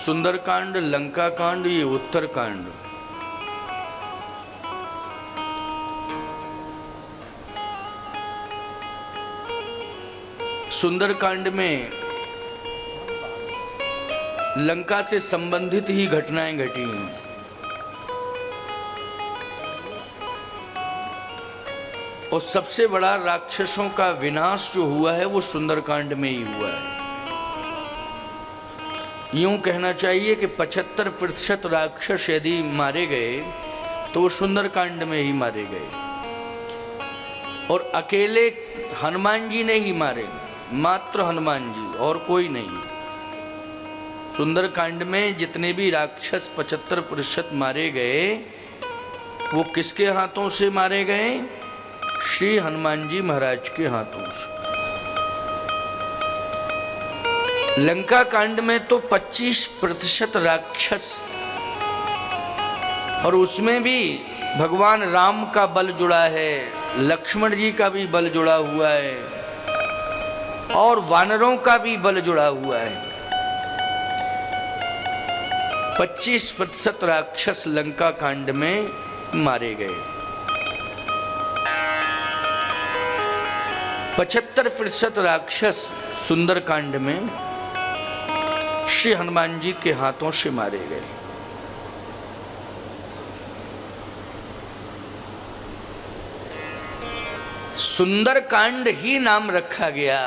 सुंदरकांड, लंका कांड, ये उत्तरकांड। सुंदरकांड में लंका से संबंधित ही घटनाएं घटी हैं। और सबसे बड़ा राक्षसों का विनाश जो हुआ है वो सुंदरकांड में ही हुआ है। यूं कहना चाहिए कि 75% राक्षस यदि मारे गए तो वो सुंदरकांड में ही मारे गए, और अकेले हनुमान जी ने ही मारे, मात्र हनुमान जी, और कोई नहीं। सुंदरकांड में जितने भी राक्षस 75% मारे गए वो किसके हाथों से मारे गए? श्री हनुमान जी महाराज के हाथों से। लंका कांड में तो 25% राक्षस, और उसमें भी भगवान राम का बल जुड़ा है, लक्ष्मण जी का भी बल जुड़ा हुआ है, और वानरों का भी बल जुड़ा हुआ है। 25% राक्षस लंका कांड में मारे गए। 75% राक्षस सुंदरकांड में श्री हनुमान जी के हाथों से मारे गए। सुंदरकांड ही नाम रखा गया,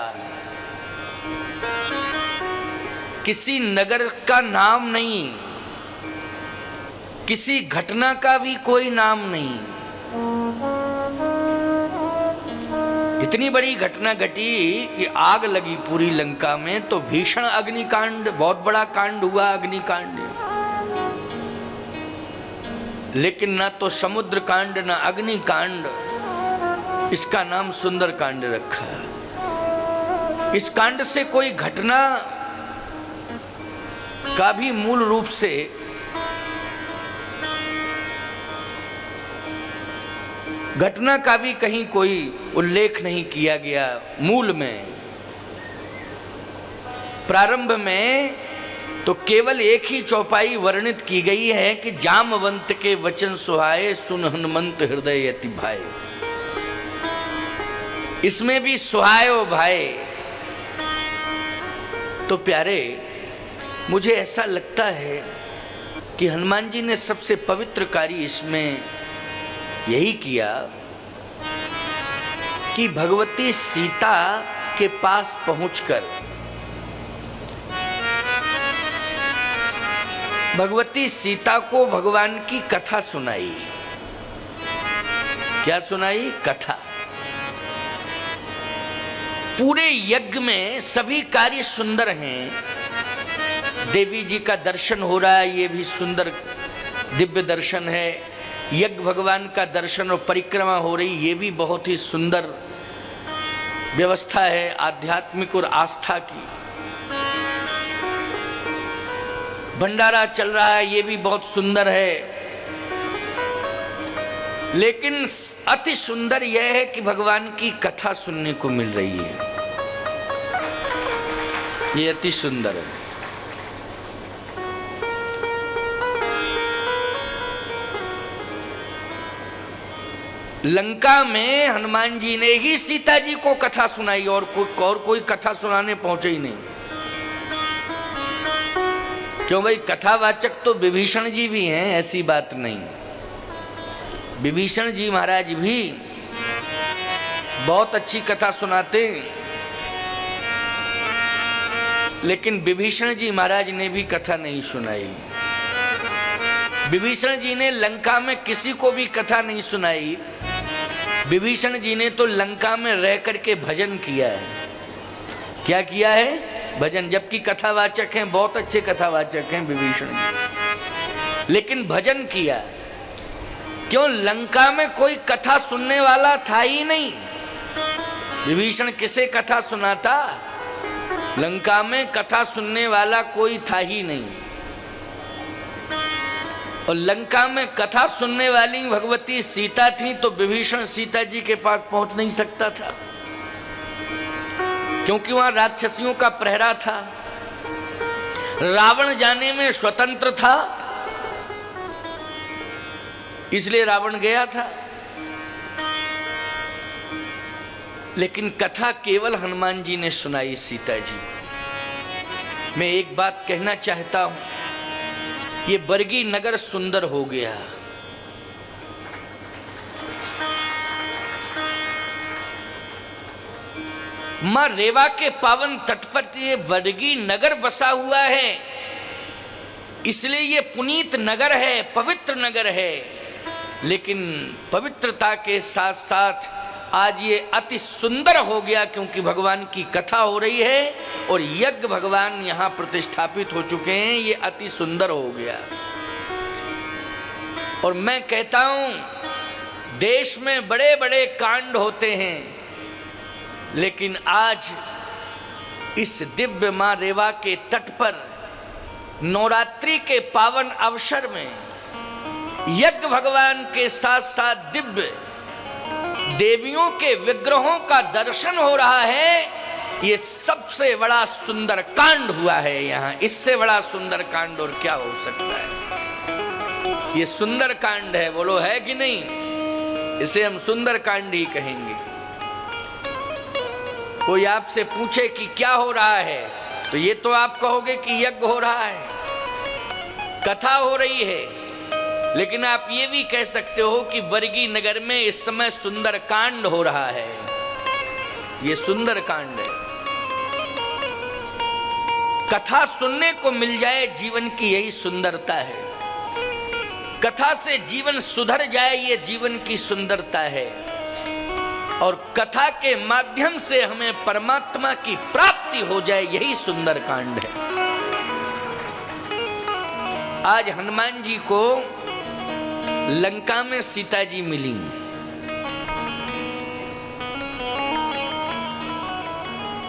किसी नगर का नाम नहीं, किसी घटना का भी कोई नाम नहीं। इतनी बड़ी घटना घटी कि आग लगी पूरी लंका में, तो भीषण अग्निकांड, बहुत बड़ा कांड हुआ अग्निकांड। लेकिन ना तो समुद्र कांड ना अग्निकांड, इसका नाम सुंदरकांड रखा। इस कांड से कोई घटना का भी मूल रूप से घटना का भी कहीं कोई उल्लेख नहीं किया गया। मूल में, प्रारंभ में तो केवल एक ही चौपाई वर्णित की गई है कि जामवंत के वचन सुहाए, सुन हनुमंत हृदय अति भाए। इसमें भी सुहाए ओ भाई। तो प्यारे, मुझे ऐसा लगता है कि हनुमान जी ने सबसे पवित्र कार्य इसमें यही किया कि भगवती सीता के पास पहुंचकर भगवती सीता को भगवान की कथा सुनाई। क्या सुनाई? कथा। पूरे यज्ञ में सभी कार्य सुंदर हैं। देवी जी का दर्शन हो रहा है, ये भी सुंदर दिव्य दर्शन है। यज्ञ भगवान का दर्शन और परिक्रमा हो रही, ये भी बहुत ही सुंदर व्यवस्था है आध्यात्मिक और आस्था की। भंडारा चल रहा है, ये भी बहुत सुंदर है। लेकिन अति सुंदर यह है कि भगवान की कथा सुनने को मिल रही है, ये अति सुंदर है। लंका में हनुमान जी ने ही सीता जी को कथा सुनाई, और कोई कथा सुनाने पहुंचे ही नहीं। क्यों भाई? कथावाचक तो विभीषण जी भी हैं, ऐसी बात नहीं। विभीषण जी महाराज भी बहुत अच्छी कथा सुनाते, लेकिन विभीषण जी महाराज ने भी कथा नहीं सुनाई। विभीषण जी ने लंका में किसी को भी कथा नहीं सुनाई। विभीषण जी ने तो लंका में रह करके भजन किया है। क्या किया है? भजन। जबकि कथावाचक हैं, बहुत अच्छे कथावाचक हैं विभीषण जी, लेकिन भजन किया। क्यों? लंका में कोई कथा सुनने वाला था ही नहीं। विभीषण किसे कथा सुनाता? लंका में कथा सुनने वाला कोई था ही नहीं। और लंका में कथा सुनने वाली भगवती सीता थी, तो विभीषण सीता जी के पास पहुंच नहीं सकता था, क्योंकि वहां राक्षसियों का प्रहरा था। रावण जाने में स्वतंत्र था, इसलिए रावण गया था। लेकिन कथा केवल हनुमान जी ने सुनाई सीता जी। मैं एक बात कहना चाहता हूं, ये बरगी नगर सुंदर हो गया। मां रेवा के पावन तट पर ये बरगी नगर बसा हुआ है, इसलिए ये पुनीत नगर है, पवित्र नगर है। लेकिन पवित्रता के साथ साथ आज ये अति सुंदर हो गया, क्योंकि भगवान की कथा हो रही है और यज्ञ भगवान यहां प्रतिष्ठापित हो चुके हैं। ये अति सुंदर हो गया। और मैं कहता हूं, देश में बड़े बड़े कांड होते हैं, लेकिन आज इस दिव्य मां रेवा के तट पर नवरात्रि के पावन अवसर में यज्ञ भगवान के साथ साथ दिव्य देवियों के विग्रहों का दर्शन हो रहा है। ये सबसे बड़ा सुंदर कांड हुआ है यहाँ। इससे बड़ा सुंदर कांड और क्या हो सकता है? ये सुंदर कांड है, बोलो है कि नहीं? इसे हम सुंदर कांड ही कहेंगे। कोई आपसे पूछे कि क्या हो रहा है, तो ये तो आप कहोगे कि यज्ञ हो रहा है, कथा हो रही है। लेकिन आप ये भी कह सकते हो कि बरगी नगर में इस समय सुंदर कांड हो रहा है। ये सुंदर कांड है। कथा सुनने को मिल जाए, जीवन की यही सुंदरता है। कथा से जीवन सुधर जाए, ये जीवन की सुंदरता है। और कथा के माध्यम से हमें परमात्मा की प्राप्ति हो जाए, यही सुंदर कांड है। आज हनुमान जी को लंका में सीता जी मिली,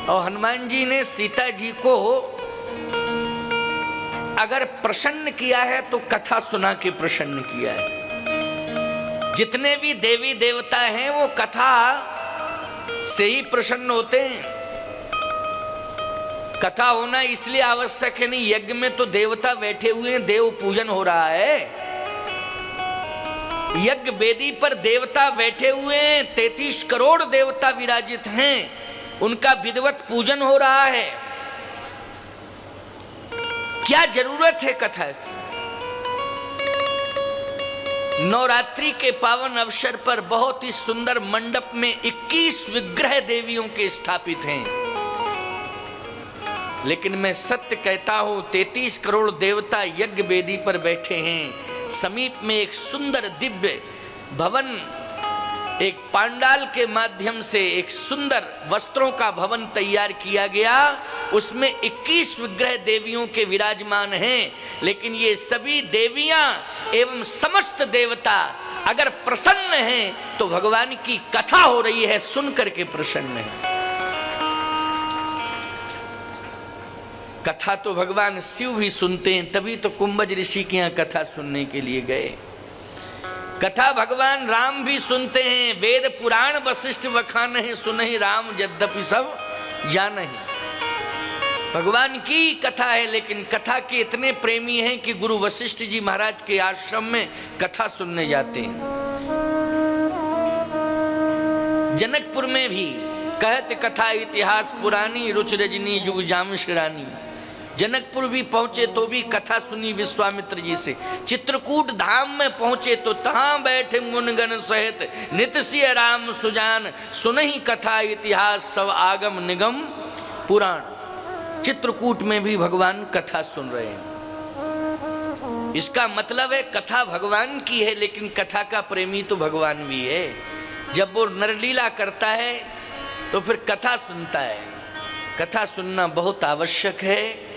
और हनुमान जी ने सीता जी को अगर प्रसन्न किया है तो कथा सुना के प्रसन्न किया है। जितने भी देवी देवता हैं वो कथा से ही प्रसन्न होते हैं। कथा होना इसलिए आवश्यक है नहीं, यज्ञ में तो देवता बैठे हुए हैं, देव पूजन हो रहा है। यज्ञ वेदी पर देवता बैठे हुए हैं, 33 करोड़ देवता विराजित हैं, उनका विधिवत पूजन हो रहा है। क्या जरूरत है कथा की? नवरात्रि के पावन अवसर पर बहुत ही सुंदर मंडप में 21 विग्रह देवियों के स्थापित हैं। लेकिन मैं सत्य कहता हूं, 33 करोड़ देवता यज्ञ वेदी पर बैठे हैं। समीप में एक सुंदर दिव्य भवन, एक पांडाल के माध्यम से एक सुंदर वस्त्रों का भवन तैयार किया गया। उसमें 21 विग्रह देवियों के विराजमान हैं। लेकिन ये सभी देवियां एवं समस्त देवता अगर प्रसन्न हैं तो भगवान की कथा हो रही है, सुन करके प्रसन्न है। कथा तो भगवान शिव भी सुनते हैं, तभी तो कुंभज ऋषि के यहाँ कथा सुनने के लिए गए। कथा भगवान राम भी सुनते हैं। वेद पुराण वशिष्ठ वखानहि सुनहि राम यद्यपि सब जानहि। भगवान की कथा है, लेकिन कथा के इतने प्रेमी हैं कि गुरु वशिष्ठ जी महाराज के आश्रम में कथा सुनने जाते हैं। जनकपुर में भी कहत कथा इतिहास पुरानी, रुच रजनी जुग जामिश रानी। जनकपुर भी पहुंचे तो भी कथा सुनी विश्वामित्र जी से। चित्रकूट धाम में पहुंचे तो तहां बैठे मुनगन सहित नित्य राम सुजान, सुनहि कथा इतिहास सब आगम निगम पुराण। चित्रकूट में भी भगवान कथा सुन रहे हैं। इसका मतलब है कथा भगवान की है, लेकिन कथा का प्रेमी तो भगवान भी है। जब वो नरलीला करता है तो फिर कथा सुनता है। कथा सुनना बहुत आवश्यक है।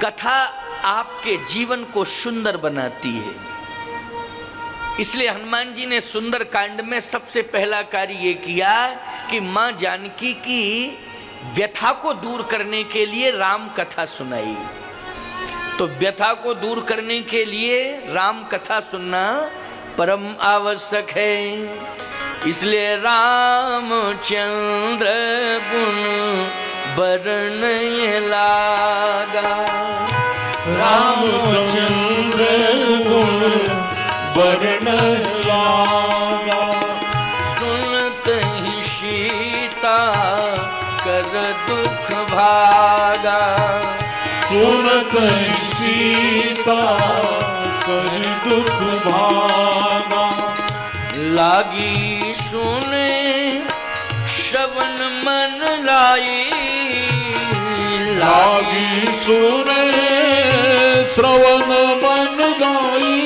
कथा आपके जीवन को सुंदर बनाती है। इसलिए हनुमान जी ने सुंदर कांड में सबसे पहला कार्य ये किया कि मां जानकी की व्यथा को दूर करने के लिए राम कथा सुनाई। तो व्यथा को दूर करने के लिए राम कथा सुनना परम आवश्यक है। इसलिए रामचंद्र गुण बरन लागा। रामचंद्र गुण बरन लागा। सुनते ही सीता कर दुख भागा। सुनत सीता कर दुख भागा। लागी सुने श्रवण मन लाई। लागी सुने श्रवण मन गाई।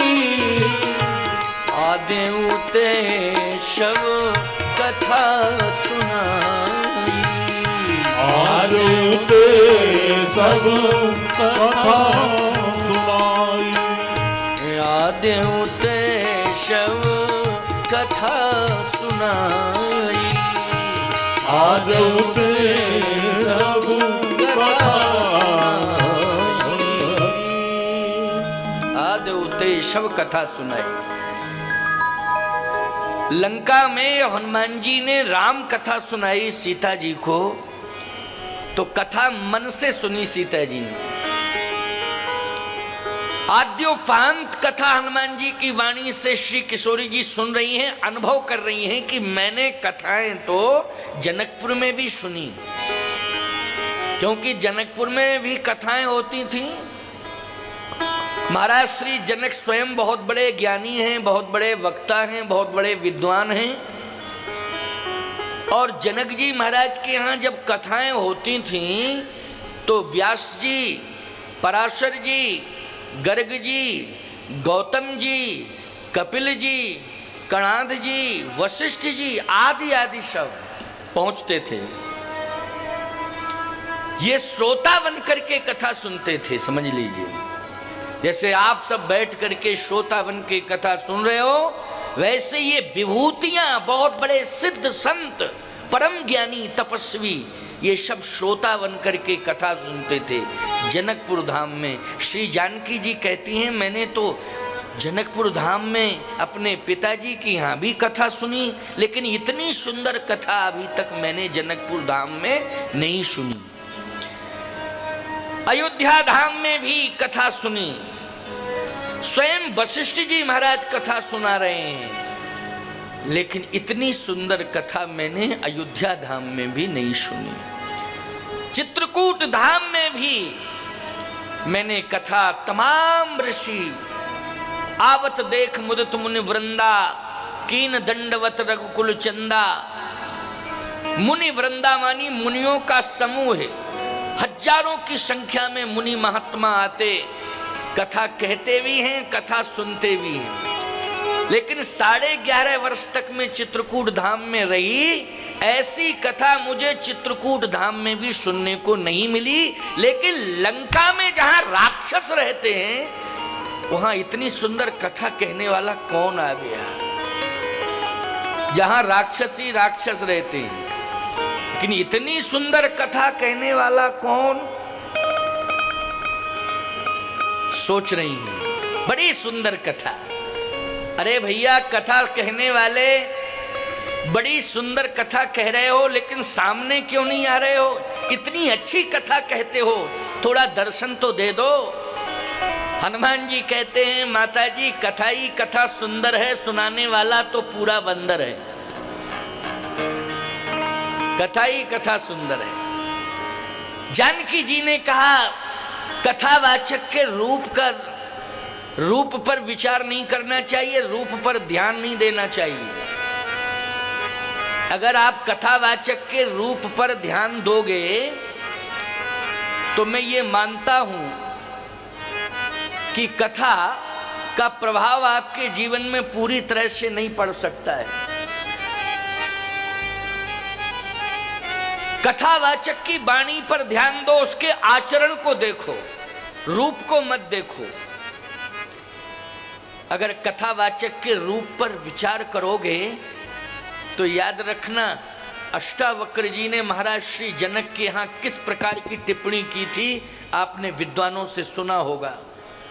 आदेउते शव कथा सुनाई। आदेउते सब कथा सुनाई। आदेउते शव कथा सुनाई। आदेउते सब कथा आदेउते शव कथा सुनाई। लंका में हनुमान जी ने राम कथा सुनाई सीता जी को, तो कथा मन से सुनी सीता जी ने। आद्योपांत कथा हनुमान जी की वाणी से श्री किशोरी जी सुन रही हैं, अनुभव कर रही हैं कि मैंने कथाएं तो जनकपुर में भी सुनी, क्योंकि जनकपुर में भी कथाएं होती थी। महाराज श्री जनक स्वयं बहुत बड़े ज्ञानी हैं, बहुत बड़े वक्ता हैं, बहुत बड़े विद्वान हैं। और जनक जी महाराज के यहाँ जब कथाएं होती थीं तो व्यास जी, पराशर जी, गर्ग जी, गौतम जी, कपिल जी, कणाद जी, वशिष्ठ जी आदि आदि सब पहुंचते थे। ये श्रोता बन करके कथा सुनते थे, समझ लीजिए। जैसे आप सब बैठ करके श्रोता बन के कथा सुन रहे हो, वैसे ये विभूतियां, बहुत बड़े सिद्ध संत, परम ज्ञानी, तपस्वी, ये सब श्रोता बन करके कथा सुनते थे जनकपुर धाम में। श्री जानकी जी कहती हैं, मैंने तो जनकपुर धाम में अपने पिताजी की यहाँ भी कथा सुनी, लेकिन इतनी सुंदर कथा अभी तक मैंने जनकपुर धाम में नहीं सुनी। अयोध्या धाम में भी कथा सुनी, स्वयं वशिष्ठ जी महाराज कथा सुना रहे हैं, लेकिन इतनी सुंदर कथा मैंने अयोध्या धाम में भी नहीं सुनी। चित्रकूट धाम में भी मैंने कथा तमाम ऋषि आवत देख मुदित मुनि वृंदा, कीन दंडवत रघुकुल चंदा। मुनि वृंदा मानी मुनियों का समूह है, हजारों की संख्या में मुनि महात्मा आते, कथा कहते भी हैं, कथा सुनते भी हैं। लेकिन 11.5 वर्ष तक मैं चित्रकूट धाम में रही, ऐसी कथा मुझे चित्रकूट धाम में भी सुनने को नहीं मिली। लेकिन लंका में जहां राक्षस रहते हैं, वहां इतनी सुंदर कथा कहने वाला कौन आ गया। जहां राक्षसी राक्षस रहते हैं, लेकिन इतनी सुंदर कथा कहने वाला कौन, सोच रही हैं। बड़ी सुंदर कथा। अरे भैया, कथा कहने वाले बड़ी सुंदर कथा कह रहे हो, लेकिन सामने क्यों नहीं आ रहे हो? इतनी अच्छी कथा कहते हो, थोड़ा दर्शन तो दे दो। हनुमान जी कहते हैं, माता जी कथा ही कथा सुंदर है, सुनाने वाला तो पूरा बंदर है। कथा ही कथा सुंदर है। जानकी जी ने कहा, कथावाचक के रूप पर विचार नहीं करना चाहिए, रूप पर ध्यान नहीं देना चाहिए। अगर आप कथावाचक के रूप पर ध्यान दोगे तो मैं ये मानता हूं कि कथा का प्रभाव आपके जीवन में पूरी तरह से नहीं पड़ सकता है। कथावाचक की वाणी पर ध्यान दो, उसके आचरण को देखो, रूप को मत देखो। अगर कथावाचक के रूप पर विचार करोगे तो याद रखना, अष्टावक्र जी ने महाराज श्री जनक के यहाँ किस प्रकार की टिप्पणी की थी, आपने विद्वानों से सुना होगा।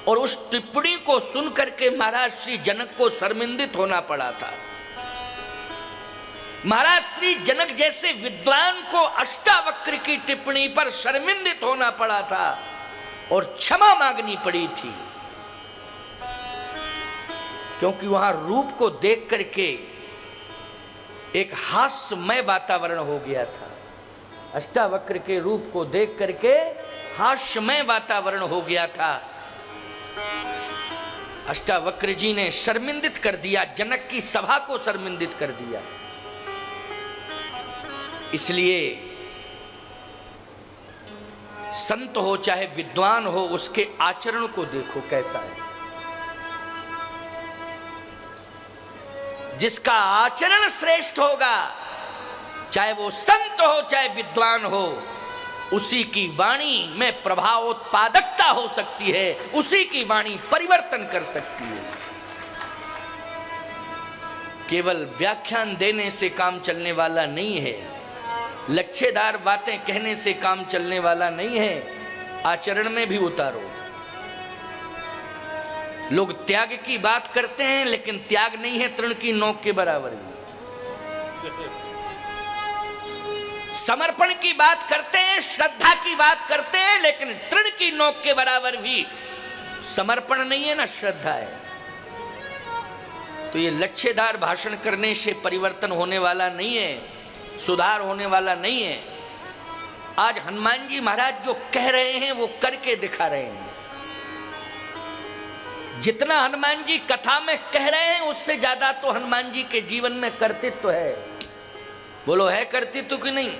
और उस टिप्पणी को सुन करके महाराज श्री जनक को शर्मिंदित होना पड़ा था। महाराज श्री जनक जैसे विद्वान को अष्टावक्र की टिप्पणी पर शर्मिंदित होना पड़ा था। और क्षमा मांगनी पड़ी थी, क्योंकि वहां रूप को देख करके एक हास्यमय वातावरण हो गया था। अष्टावक्र के रूप को देख करके हास्यमय वातावरण हो गया था। अष्टावक्र जी ने शर्मिंदित कर दिया, जनक की सभा को शर्मिंदित कर दिया। इसलिए संत हो चाहे विद्वान हो, उसके आचरण को देखो कैसा है। जिसका आचरण श्रेष्ठ होगा, चाहे वो संत हो चाहे विद्वान हो, उसी की वाणी में प्रभावोत्पादकता हो सकती है, उसी की वाणी परिवर्तन कर सकती है। केवल व्याख्यान देने से काम चलने वाला नहीं है, लच्छेदार बातें कहने से काम चलने वाला नहीं है, आचरण में भी उतारो। लोग त्याग की बात करते हैं, लेकिन त्याग नहीं है तृण की नोक के बराबर भी। समर्पण की बात करते हैं, श्रद्धा की बात करते हैं, लेकिन तृण की नोक के बराबर भी समर्पण नहीं है ना श्रद्धा है। तो ये लच्छेदार भाषण करने से परिवर्तन होने वाला नहीं है, सुधार होने वाला नहीं है। आज हनुमान जी महाराज जो कह रहे हैं वो करके दिखा रहे हैं। जितना हनुमान जी कथा में कह रहे हैं, उससे ज्यादा तो हनुमान जी के जीवन में कर्तृत्व है। बोलो है कर्तृत्व कि नहीं?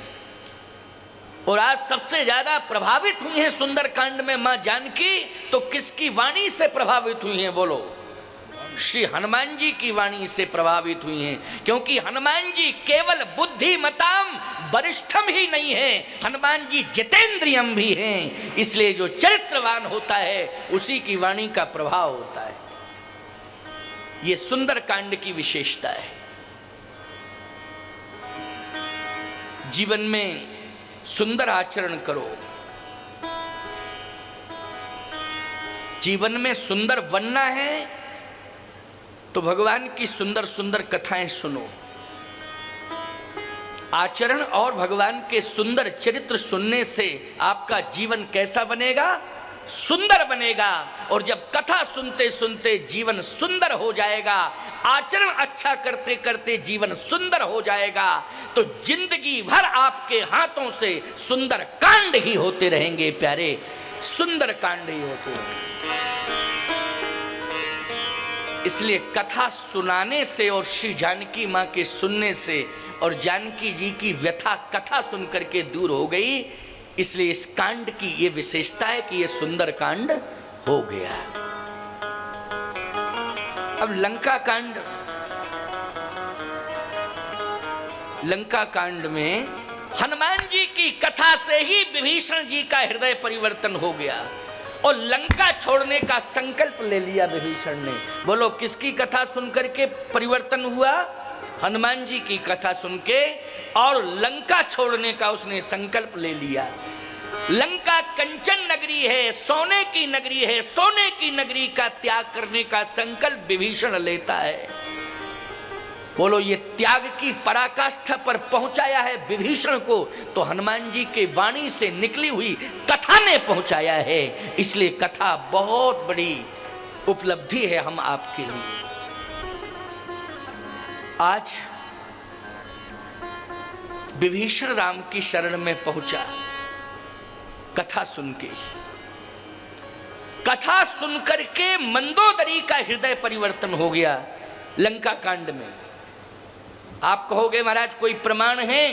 और आज सबसे ज्यादा प्रभावित हुई हैं सुंदरकांड में मां जानकी, तो किसकी वाणी से प्रभावित हुई हैं? बोलो, श्री हनुमान जी की वाणी से प्रभावित हुई हैं। क्योंकि हनुमान जी केवल बुद्धिमताम वरिष्ठम ही नहीं है, हनुमान जी जितेंद्रियम भी हैं। इसलिए जो चरित्रवान होता है उसी की वाणी का प्रभाव होता है। ये सुंदरकांड की विशेषता है। जीवन में सुंदर आचरण करो, जीवन में सुंदर बनना है तो भगवान की सुंदर सुंदर कथाएं सुनो। आचरण और भगवान के सुंदर चरित्र सुनने से आपका जीवन कैसा बनेगा? सुंदर बनेगा। और जब कथा सुनते सुनते जीवन सुंदर हो जाएगा, आचरण अच्छा करते करते जीवन सुंदर हो जाएगा, तो जिंदगी भर आपके हाथों से सुंदर कांड ही होते रहेंगे प्यारे, सुंदर कांड ही होते रहेंगे। इसलिए कथा सुनाने से और श्री जानकी मां के सुनने से और जानकी जी की व्यथा कथा सुन करके दूर हो गई। इसलिए इस कांड की ये विशेषता है कि ये सुंदर कांड हो गया। अब लंका कांड, लंका कांड में हनुमान जी की कथा से ही विभीषण जी का हृदय परिवर्तन हो गया और लंका छोड़ने का संकल्प ले लिया विभीषण ने। बोलो, किसकी कथा सुनकर के परिवर्तन हुआ? हनुमान जी की कथा सुन के, और लंका छोड़ने का उसने संकल्प ले लिया। लंका कंचन नगरी है, सोने की नगरी है, सोने की नगरी का त्याग करने का संकल्प विभीषण लेता है। बोलो, ये त्याग की पराकाष्ठा पर पहुंचाया है विभीषण को, तो हनुमान जी के वाणी से निकली हुई कथा ने पहुंचाया है। इसलिए कथा बहुत बड़ी उपलब्धि है हम आपके लिए। आज विभीषण राम की शरण में पहुंचा कथा सुन के। कथा सुनकर के मंदोदरी का हृदय परिवर्तन हो गया लंका कांड में। आप कहोगे महाराज कोई प्रमाण है?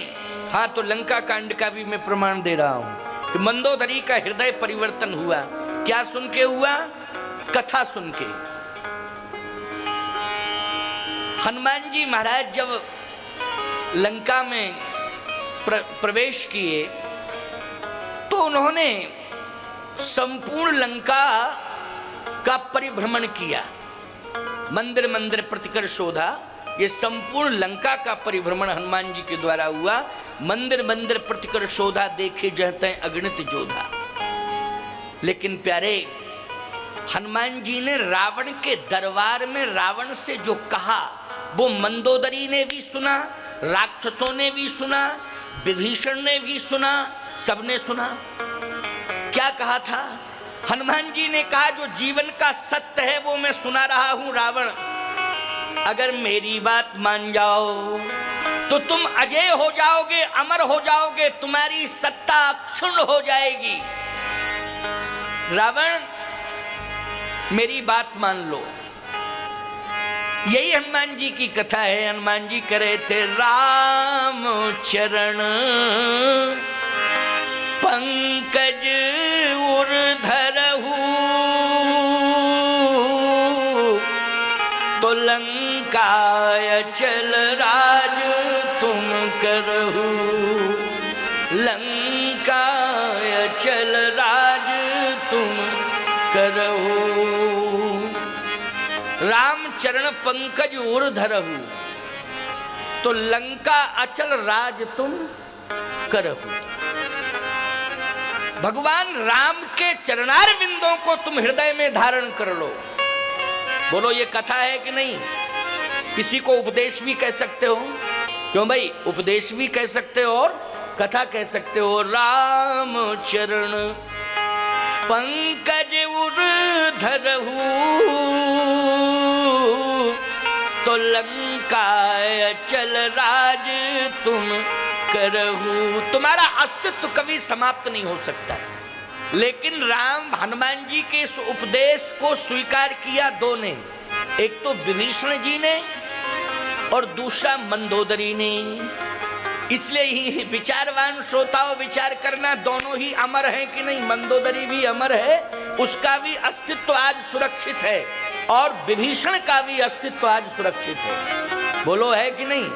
हाँ, तो लंका कांड का भी मैं प्रमाण दे रहा हूं कि मंदोदरी का हृदय परिवर्तन हुआ। क्या सुन के हुआ? कथा सुन के। हनुमान जी महाराज जब लंका में प्रवेश किए तो उन्होंने संपूर्ण लंका का परिभ्रमण किया। मंदिर मंदिर प्रतिकर शोधा, ये संपूर्ण लंका का परिभ्रमण हनुमान जी के द्वारा हुआ। मंदिर मंदिर प्रतिकर शोधा, देखे जहते अगणित जोधा। लेकिन प्यारे, हनुमान जी ने रावण के दरबार में रावण से जो कहा वो मंदोदरी ने भी सुना, राक्षसों ने भी सुना, विभीषण ने भी सुना, सबने सुना। क्या कहा था? हनुमान जी ने कहा जो जीवन का सत्य है वो मैं सुना रहा हूं रावण, अगर मेरी बात मान जाओ तो तुम अजय हो जाओगे, अमर हो जाओगे, तुम्हारी सत्ता क्षुण्ण हो जाएगी। रावण मेरी बात मान लो। यही हनुमान जी की कथा है। हनुमान जी कह रहे थे राम चरण पंकज उर्धरहु, तो लंकाय चल राज तुम करहु, लंकाय चल राज तुम करहु। राम चरण पंकज उर्धरहु, तो लंका अचल राज तुम करहु। भगवान राम के चरणार बिंदों को तुम हृदय में धारण कर लो। बोलो ये कथा है कि नहीं? किसी को उपदेश भी कह सकते हो, क्यों भाई? उपदेश भी कह सकते हो और कथा कह सकते हो। राम चरण पंकज उर्धरहु, तो लंकाय चल राज तुम करहु। तुम्हारा अस्तित्व कभी समाप्त नहीं हो सकता। लेकिन राम हनुमान जी के इस उपदेश को स्वीकार किया दो ने, एक तो विभीषण जी ने और दूसरा मंदोदरी ने। इसलिए ही विचारवान श्रोताओं विचार करना, दोनों ही अमर हैं कि नहीं? मंदोदरी भी अमर है, उसका भी अस्तित्व आज सुरक्षित है, और विभीषण का भी अस्तित्व आज सुरक्षित है। बोलो है कि नहीं?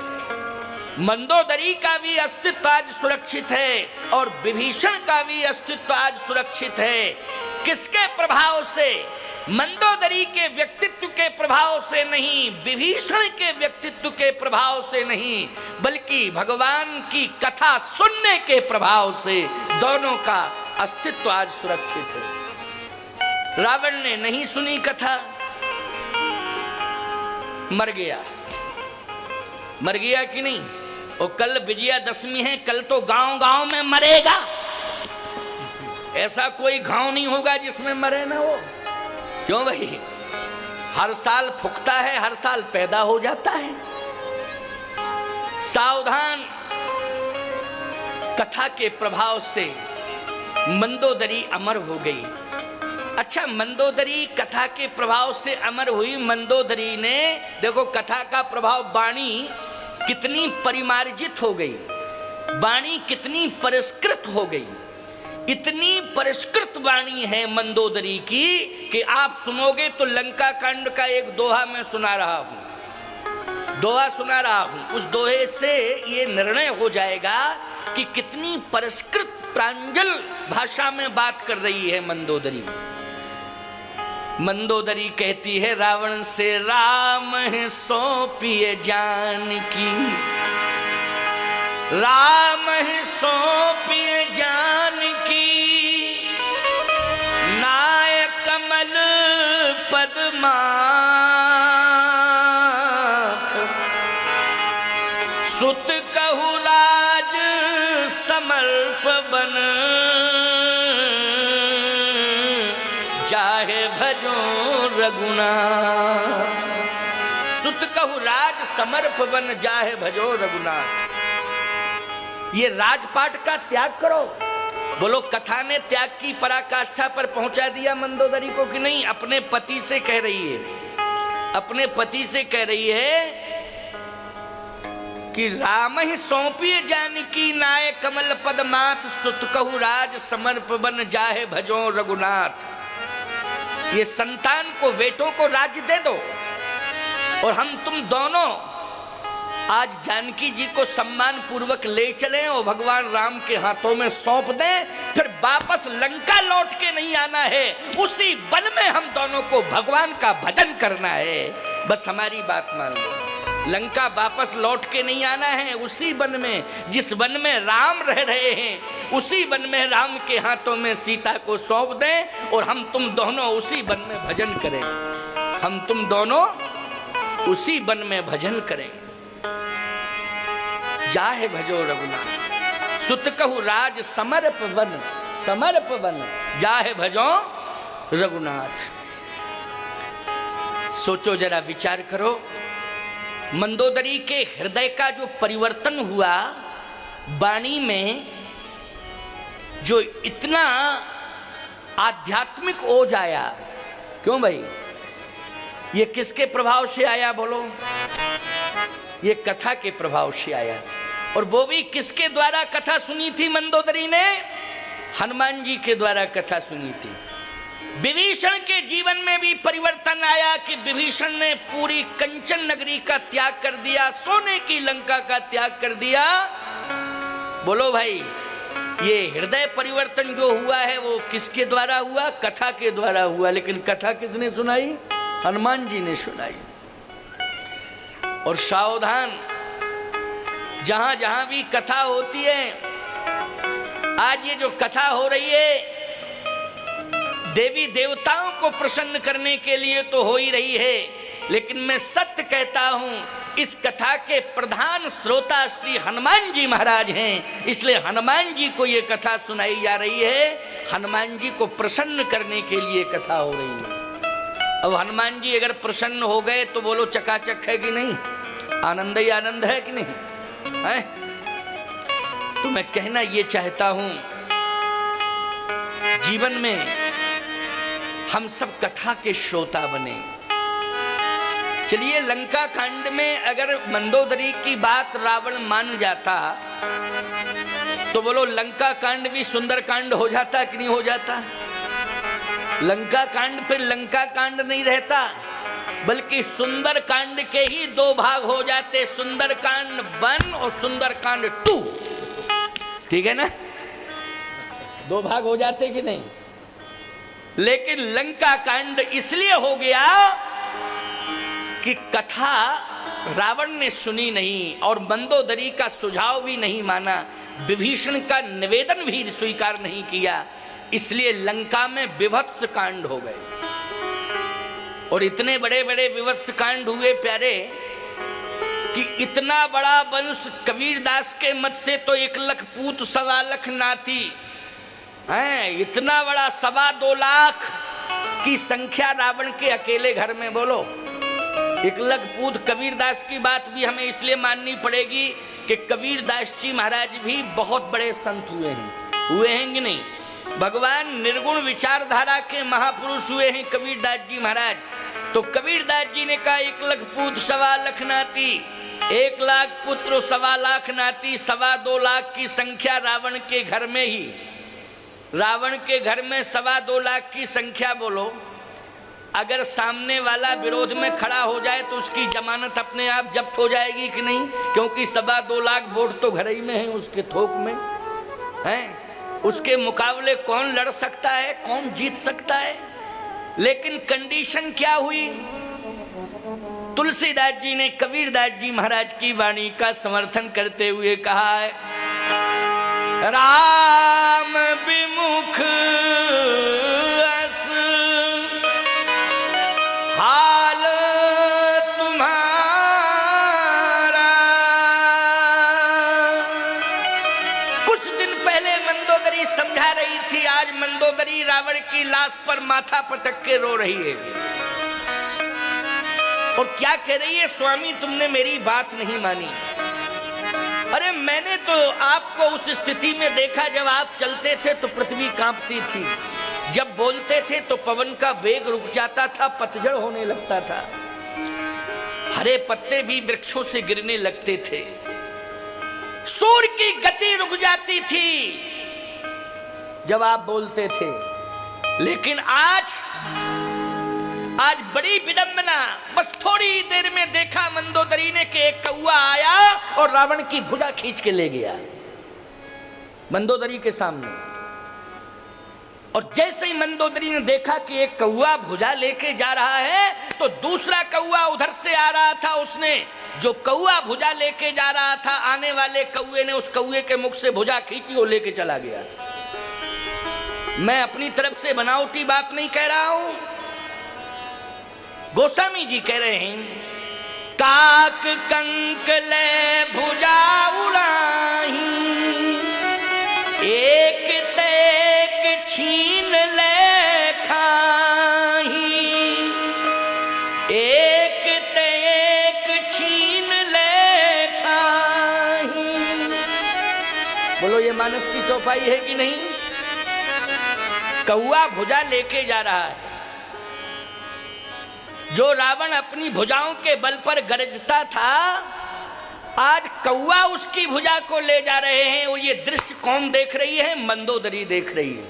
मंदोदरी का भी अस्तित्व आज सुरक्षित है और विभीषण का भी अस्तित्व आज सुरक्षित है। किसके प्रभाव से? मंदोदरी के व्यक्तित्व के प्रभाव से नहीं, विभीषण के व्यक्तित्व के प्रभाव से नहीं, बल्कि भगवान की कथा सुनने के प्रभाव से दोनों का अस्तित्व आज सुरक्षित है। रावण ने नहीं सुनी कथा, मर गया। मर गया कि नहीं? और कल विजयादशमी है, कल तो गांव गांव में मरेगा। ऐसा कोई गांव नहीं होगा जिसमें मरे ना हो। क्यों भाई? हर साल फूकता है, हर साल पैदा हो जाता है। सावधान। कथा के प्रभाव से मंदोदरी अमर हो गई। अच्छा, मंदोदरी कथा के प्रभाव से अमर हुई। मंदोदरी ने देखो कथा का प्रभाव, वाणी कितनी परिमार्जित हो गई, वाणी कितनी परिष्कृत हो गई। इतनी परिष्कृत वाणी है मंदोदरी की कि आप सुनोगे तो लंका कांड का एक दोहा मैं सुना रहा हूं, दोहा सुना रहा हूं। उस दोहे से ये निर्णय हो जाएगा कि कितनी परिष्कृत प्रांजल भाषा में बात कर रही है मंदोदरी। मंदोदरी कहती है रावण से राम है सौंपिए जानकी, राम है सौंपिए जानकी, नाय कमल पद्माथ, सुत कहु राज समर्प बन, जाहे भजो रघुनाथ। सुत कहु राज समर्प बन, जाहे भजो रघुनाथ। ये राजपाट का त्याग करो। बोलो कथा ने त्याग की पराकाष्ठा पर पहुंचा दिया मंदोदरी को कि नहीं? अपने पति से कह रही है, अपने पति से कह रही है कि राम ही सौंपिए जानकी, नाय कमल पद्माथ, सुत कहु राज समर्प बन, जाहे भजो रघुनाथ। ये संतान को, बेटों को राज्य दे दो और हम तुम दोनों आज जानकी जी को सम्मान पूर्वक ले चलें और भगवान राम के हाथों में सौंप दें। फिर वापस लंका लौट के नहीं आना है, उसी वन में हम दोनों को भगवान का भजन करना है। बस हमारी बात मान लो। लंका वापस लौट के नहीं आना है, उसी वन में, जिस वन में राम रह रहे हैं, उसी वन में राम के हाथों में सीता को सौंप दें और हम तुम दोनों उसी वन में भजन करें। हम तुम दोनों उसी वन में भजन करें। जाहे भजो रघुनाथ, सुत कहु राज समर्प वन, समर्प वन, जाहे भजो रघुनाथ। सोचो जरा, विचार करो, मंदोदरी के हृदय का जो परिवर्तन हुआ, वाणी में जो इतना आध्यात्मिक ओज आया, क्यों भाई? ये किसके प्रभाव से आया बोलो? ये कथा के प्रभाव से आया। और वो भी किसके द्वारा कथा सुनी थी मंदोदरी ने? हनुमान जी के द्वारा कथा सुनी थी। विभीषण के जीवन में भी परिवर्तन आया कि विभीषण ने पूरी कंचन नगरी का त्याग कर दिया, सोने की लंका का त्याग कर दिया। बोलो भाई, ये हृदय परिवर्तन जो हुआ है वो किसके द्वारा हुआ? कथा के द्वारा हुआ। लेकिन कथा किसने सुनाई? हनुमान जी ने सुनाई। और सावधान, जहां जहां भी कथा होती है, आज ये जो कथा हो रही है देवी देवताओं को प्रसन्न करने के लिए तो हो ही रही है, लेकिन मैं सत्य कहता हूं, इस कथा के प्रधान श्रोता श्री हनुमान जी महाराज हैं। इसलिए हनुमान जी को ये कथा सुनाई जा रही है, हनुमान जी को प्रसन्न करने के लिए कथा हो रही है। अब हनुमान जी अगर प्रसन्न हो गए तो बोलो चकाचक है कि नहीं? आनंद ही आनंद है कि नहीं है? तो मैं कहना ये चाहता हूं, जीवन में हम सब कथा के श्रोता बने। चलिए, लंका कांड में अगर मंदोदरी की बात रावण मान जाता तो बोलो लंका कांड भी सुंदर कांड हो जाता कि नहीं हो जाता? लंका कांड फिर लंका कांड नहीं रहता, बल्कि सुंदर कांड के ही दो भाग हो जाते, सुंदर कांड 1 और सुंदर कांड 2। ठीक है ना? दो भाग हो जाते कि नहीं? लेकिन लंका कांड इसलिए हो गया कि कथा रावण ने सुनी नहीं और मंदोदरी का सुझाव भी नहीं माना, विभीषण का निवेदन भी स्वीकार नहीं किया, इसलिए लंका में विभत्स कांड हो गए। और इतने बड़े बड़े विभत्स कांड हुए प्यारे कि इतना बड़ा वंश, कबीरदास के मत से तो 1 लाख पूत 1.25 लाख नाती हैं, इतना बड़ा 2.25 लाख की संख्या रावण के अकेले घर में। बोलो 1 लाख पूत। कबीरदास की बात भी हमें इसलिए माननी पड़ेगी कि कबीरदास जी महाराज भी बहुत बड़े संत हुए हैं कि नहीं? भगवान निर्गुण विचारधारा के महापुरुष हुए हैं कबीरदास जी महाराज। तो कबीरदास जी ने कहा 1 लाख पूत 1.25 लाख नाती, 1 लाख पुत्र 1.25 लाख नाती, 2.25 लाख की संख्या रावण के घर में ही। रावण के घर में 2.25 लाख की संख्या। बोलो, अगर सामने वाला विरोध में खड़ा हो जाए तो उसकी जमानत अपने आप जब्त हो जाएगी कि नहीं? क्योंकि 2.25 लाख वोट तो घर ही में है, उसके थोक में है। उसके मुकाबले कौन लड़ सकता है, कौन जीत सकता है? लेकिन कंडीशन क्या हुई? तुलसीदास जी ने कबीरदास जी महाराज की वाणी का समर्थन करते हुए कहा है, राम विमुख अस हाल तुम्हारा। कुछ दिन पहले मंदोदरी समझा रही थी, आज मंदोदरी रावण की लाश पर माथा पटक के रो रही है। और क्या कह रही है? स्वामी तुमने मेरी बात नहीं मानी। अरे मैंने तो आपको उस स्थिति में देखा जब आप चलते थे तो पृथ्वी कांपती थी, जब बोलते थे तो पवन का वेग रुक जाता था, पतझड़ होने लगता था, हरे पत्ते भी वृक्षों से गिरने लगते थे, सूर्य की गति रुक जाती थी जब आप बोलते थे। लेकिन आज बड़ी विडंबना, बस थोड़ी देर में देखा मंदोदरी ने कि एक कौआ आया और रावण की भुजा खींच के ले गया मंदोदरी के सामने। और जैसे ही मंदोदरी ने देखा कि एक कौआ भुजा लेके जा रहा है तो दूसरा कौआ उधर से आ रहा था, उसने जो कौआ भुजा लेके जा रहा था, आने वाले कौए ने उस कौए के मुख से भुजा खींची और लेके चला गया। मैं अपनी तरफ से बनावटी बात नहीं कह रहा हूं, गोस्वामी जी कह रहे हैं, काक कंक ले भुजा उड़ाही, एक तेक छीन ले खा, चौपाई है कि नहीं? कौआ भुजा लेके जा रहा है। जो रावण अपनी भुजाओं के बल पर गरजता था, आज कौआ उसकी भुजा को ले जा रहे हैं। और ये दृश्य कौन देख रही है? मंदोदरी देख रही है।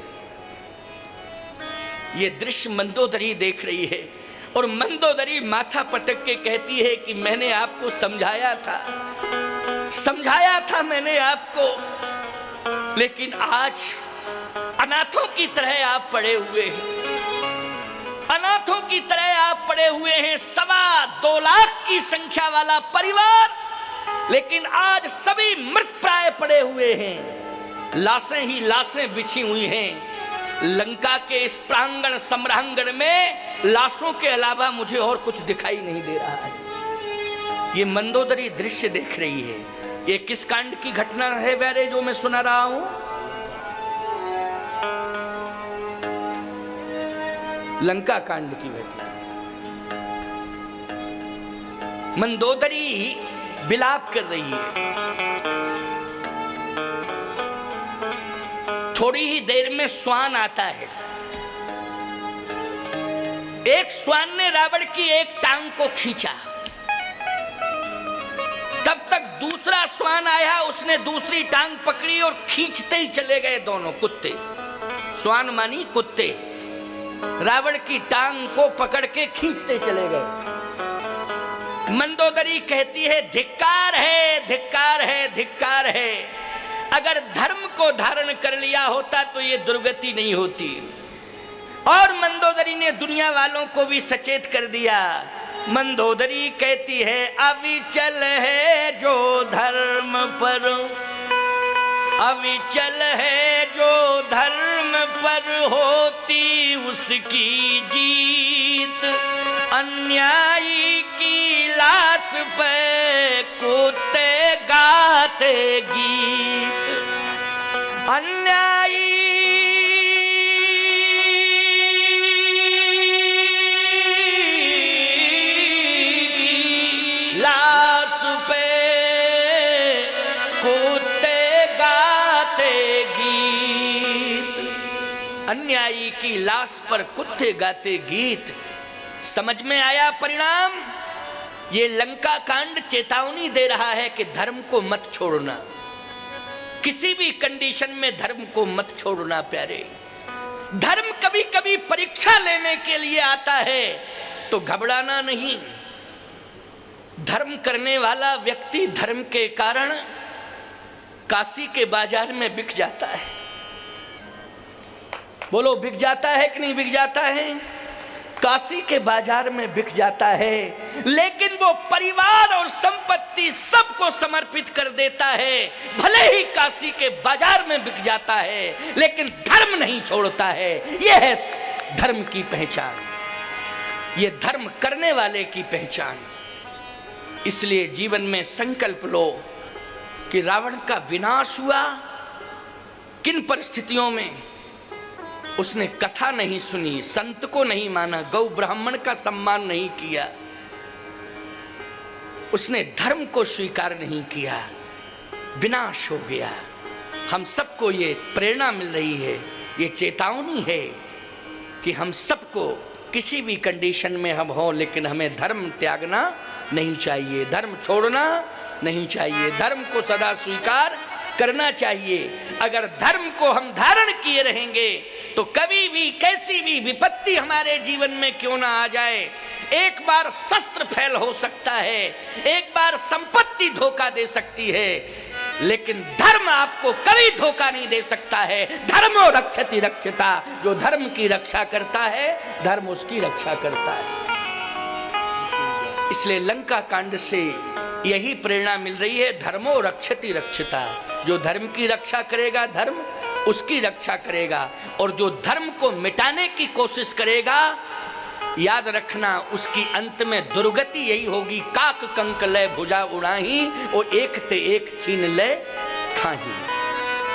ये दृश्य मंदोदरी देख रही है। और मंदोदरी माथा पटक के कहती है कि मैंने आपको समझाया था मैंने आपको, लेकिन आज अनाथों की तरह आप पड़े हुए हैं। अनाथों की तरह आप पड़े हुए हैं। 2.25 लाख की संख्या वाला परिवार, लेकिन आज सभी मृत प्राय पड़े हुए हैं। लाशें ही लाशें बिछी हुई हैं। लंका के इस प्रांगण सम्रांगण में लाशों के अलावा मुझे और कुछ दिखाई नहीं दे रहा है। ये मंदोदरी दृश्य देख रही है। ये किस कांड की घटना है प्यारे जो मैं सुना रहा हूं? लंका कांड की घटना। मंदोदरी विलाप कर रही है। थोड़ी ही देर में श्वान आता है। एक श्वान ने रावण की एक टांग को खींचा। तब तक दूसरा श्वान आया, उसने दूसरी टांग पकड़ी और खींचते ही चले गए दोनों कुत्ते। श्वान मानी कुत्ते रावण की टांग को पकड़ के खींचते चले गए। मंदोदरी कहती है धिक्कार है, धिक्कार है, धिक्कार है। अगर धर्म को धारण कर लिया होता तो ये दुर्गति नहीं होती। और मंदोदरी ने दुनिया वालों को भी सचेत कर दिया। मंदोदरी कहती है अविचल है जो धर्म पर, अविचल है जो धर्म पर होती उसकी जीत। अन्यायी की लाश पे कुत्ते गाते गीत। अन्यायी लाश पे कुत्ते गाते गीत। अन्यायी की लाश पर कुत्ते गाते गीत। समझ में आया परिणाम? ये लंका कांड चेतावनी दे रहा है कि धर्म को मत छोड़ना। किसी भी कंडीशन में धर्म को मत छोड़ना प्यारे। धर्म कभी कभी परीक्षा लेने के लिए आता है तो घबराना नहीं। धर्म करने वाला व्यक्ति धर्म के कारण काशी के बाजार में बिक जाता है। बोलो बिक जाता है कि नहीं बिक जाता है? काशी के बाजार में बिक जाता है, लेकिन वो परिवार और संपत्ति सबको समर्पित कर देता है। भले ही काशी के बाजार में बिक जाता है, लेकिन धर्म नहीं छोड़ता है। यह है धर्म की पहचान, ये धर्म करने वाले की पहचान। इसलिए जीवन में संकल्प लो कि रावण का विनाश हुआ किन परिस्थितियों में? उसने कथा नहीं सुनी, संत को नहीं माना, गौ ब्राह्मण का सम्मान नहीं किया, उसने धर्म को स्वीकार नहीं किया, विनाश हो गया। हम सबको ये प्रेरणा मिल रही है, ये चेतावनी है कि हम सबको किसी भी कंडीशन में हम हो, लेकिन हमें धर्म त्यागना नहीं चाहिए, धर्म छोड़ना नहीं चाहिए, धर्म को सदा स्वीकार करना चाहिए। अगर धर्म को हम धारण किए रहेंगे तो कभी भी कैसी भी विपत्ति हमारे जीवन में क्यों ना आ जाए, एक बार शस्त्र फेल हो सकता है, एक बार संपत्ति धोखा दे सकती है, लेकिन धर्म आपको कभी धोखा नहीं दे सकता है। धर्मो रक्षति रक्षिता, जो धर्म की रक्षा करता है धर्म उसकी रक्षा करता है। इसलिए लंका कांड से यही प्रेरणा मिल रही है, धर्मो रक्षति रक्षिता। जो धर्म की रक्षा करेगा धर्म उसकी रक्षा करेगा, और जो धर्म को मिटाने की कोशिश करेगा याद रखना उसकी अंत में दुर्गति यही होगी। काक कंक ले भुजा उड़ाही, और एक ते एक छीन ले खाही,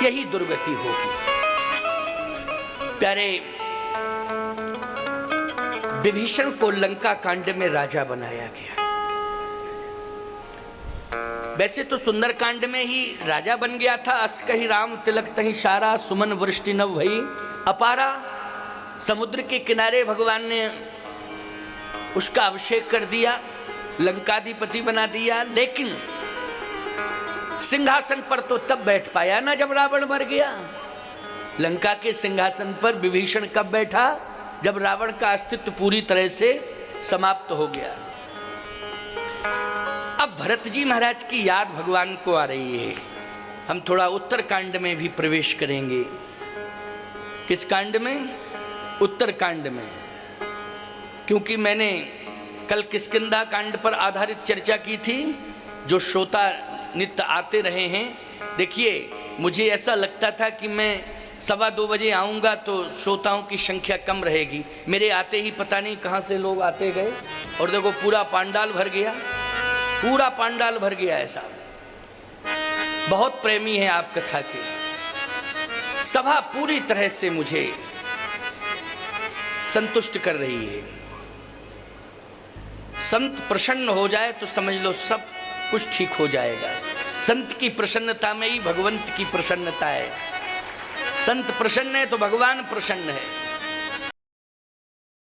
यही दुर्गति होगी। प्यारे, विभीषण को लंका कांड में राजा बनाया गया। वैसे तो सुंदरकांड में ही राजा बन गया था। अस कही राम तिलक तही सारा, सुमन वृष्टि नव भई अपारा। समुद्र के किनारे भगवान ने उसका अभिषेक कर दिया, लंकाधिपति बना दिया। लेकिन सिंहासन पर तो तब बैठ पाया ना जब रावण मर गया। लंका के सिंहासन पर विभीषण कब बैठा? जब रावण का अस्तित्व पूरी तरह से समाप्त हो गया। अब भरत जी महाराज की याद भगवान को आ रही है। हम थोड़ा उत्तरकांड में भी प्रवेश करेंगे। किस कांड में? उत्तरकांड में। क्योंकि मैंने कल किष्किंधा कांड पर आधारित चर्चा की थी। जो श्रोता नित्य आते रहे हैं, देखिए मुझे ऐसा लगता था कि मैं 2:15 बजे आऊँगा तो श्रोताओं की संख्या कम रहेगी। मेरे आते ही पता नहीं कहाँ से लोग आते गए, और देखो पूरा पांडाल भर गया, पूरा पांडाल भर गया। ऐसा बहुत प्रेमी हैं आप कथा के। सभा पूरी तरह से मुझे संतुष्ट कर रही है। संत प्रसन्न हो जाए तो समझ लो सब कुछ ठीक हो जाएगा। संत की प्रसन्नता में ही भगवंत की प्रसन्नता है। संत प्रसन्न है तो भगवान प्रसन्न है।